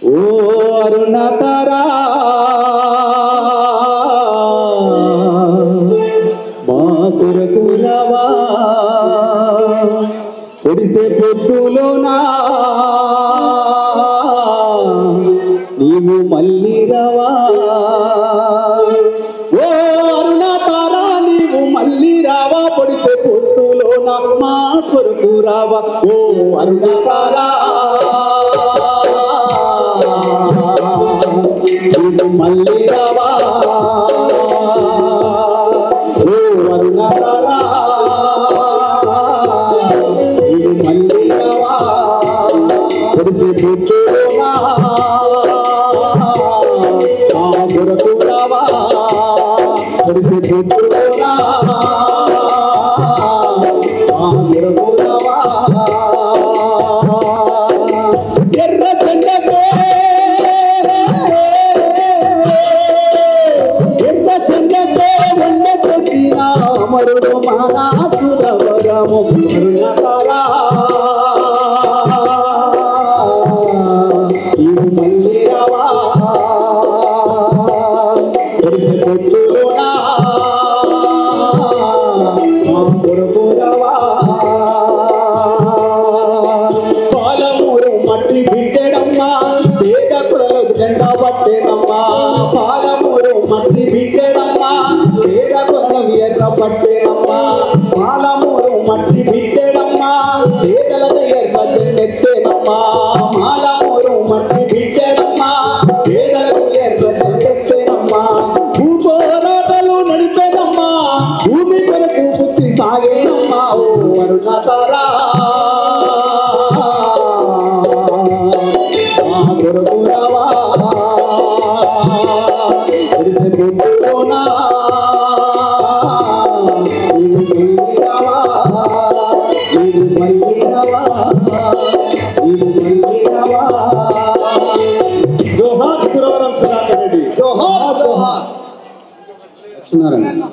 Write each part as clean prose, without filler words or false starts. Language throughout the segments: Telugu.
ఓ అరుణతరా మా కొరకు రావా ఒడిసే పొట్టులోనా నీవు మళ్ళీ రావా ఓ అరుణతరా నీవు మళ్ళీ రావా పొడిసే పొట్టులోనా మా కొరకు రావా ఓ అరుణతరా మళ్ళీ రావా ఓ అరుణతరా మళ్ళీ రావా పొడిసే పొట్టులోనా మా కొరకు రావా పొడిసే పొట్టులోనా మా కొరకు రావా ఎర్ర చెండకే మరుడు మానాసురవరము అరుణతరా నీవు మళ్ళీ రావా పొడిసే పొట్టులోనా మా కొరకు రావా పాలమూరు మట్టి బిడ్డడమ్మా పేద కులలకు జెండా పట్టేనమ్మా పాలమూరు మట్టి బిడ్డడమ్మా పేద కులలకు ఎర్ర పట్టేనమ్మా పాలమూరు మట్టి బిడ్డడమ్మా పేదలకు ఎర్ర జెండెత్తేనమ్మా పాలమూరు మట్టి బిడ్డడమ్మా పేదలకు ఎర్ర జెండెత్తేనమ్మా భూపోరాటాలు నడిపేనమ్మా భూమి కొరకు పుట్టి సాగేనమ్మా ఓ అరుణతరా మా కొరకు రావా పొడిసే పొట్టులోనా నీవు మళ్ళీ రావా నీవు మళ్ళీ రావా నీవు మళ్ళీ రావా జోహార్ సురవరం సుధాకర్ రెడ్డి జోహార్ జోహార్ లక్ష్మీనారాయణ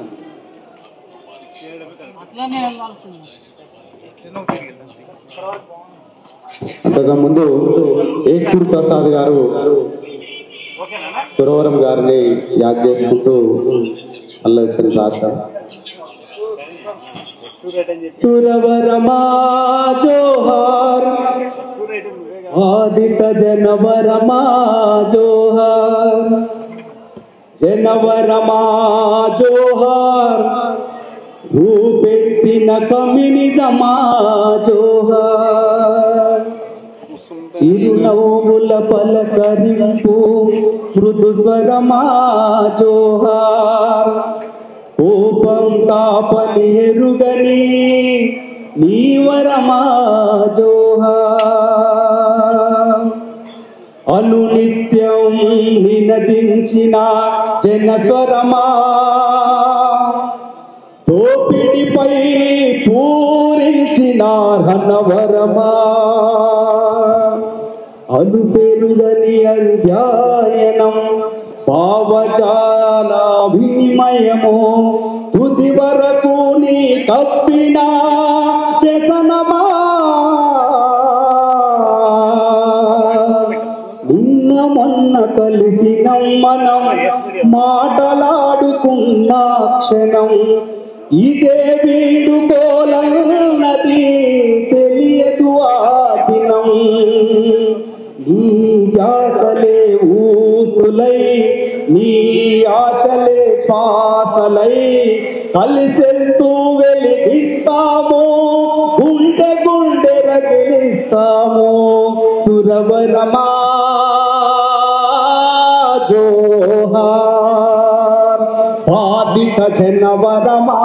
అంతకుముందు ఏకూర్ ప్రసాద్ గారు సురవరం గారిని యాద్ చేసుకుంటూ అల్ల వచ్చిన రాష్ట్ర సురవరమా జోహార్ ఆదిత జనవరమా జోహార్ జనవరమా జోహార్ రూపెట్టిన కమ్యూనిజమా జోహార్ చిరునవ్వుల పలకరింపు మృదు స్వరమా జోహార్ కోపం తాపని ఎరుగని నీవరమా జోహార్ అనునిత్యం నినదించిన జనస్వరమా దోపిడిపై పూరించిన రణవరమా అనుపెరుగని అధ్యయనం భావజాల వినిమయము తుది వరకు నీ కప్పిన వ్యసనమా నిన్న మొన్న కలిసినం మనం మాటలాడుకున్న క్షణం ఇదే వీడుకోలన్నది తెలియదు ఆ దినం నీ ధ్యాసలే ఊసులై నీ ఆశలే శ్వాసలై కలిసెళ్తూ వెలిగిస్తాము గుండె గుండె రగిలిస్తాము సురవరమా జోహార్ బాధిత జనవరమా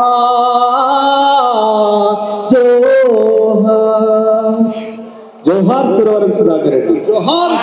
జోహార్ జోహార్ సురవరం సుధాకర్ రెడ్డి జోహార్.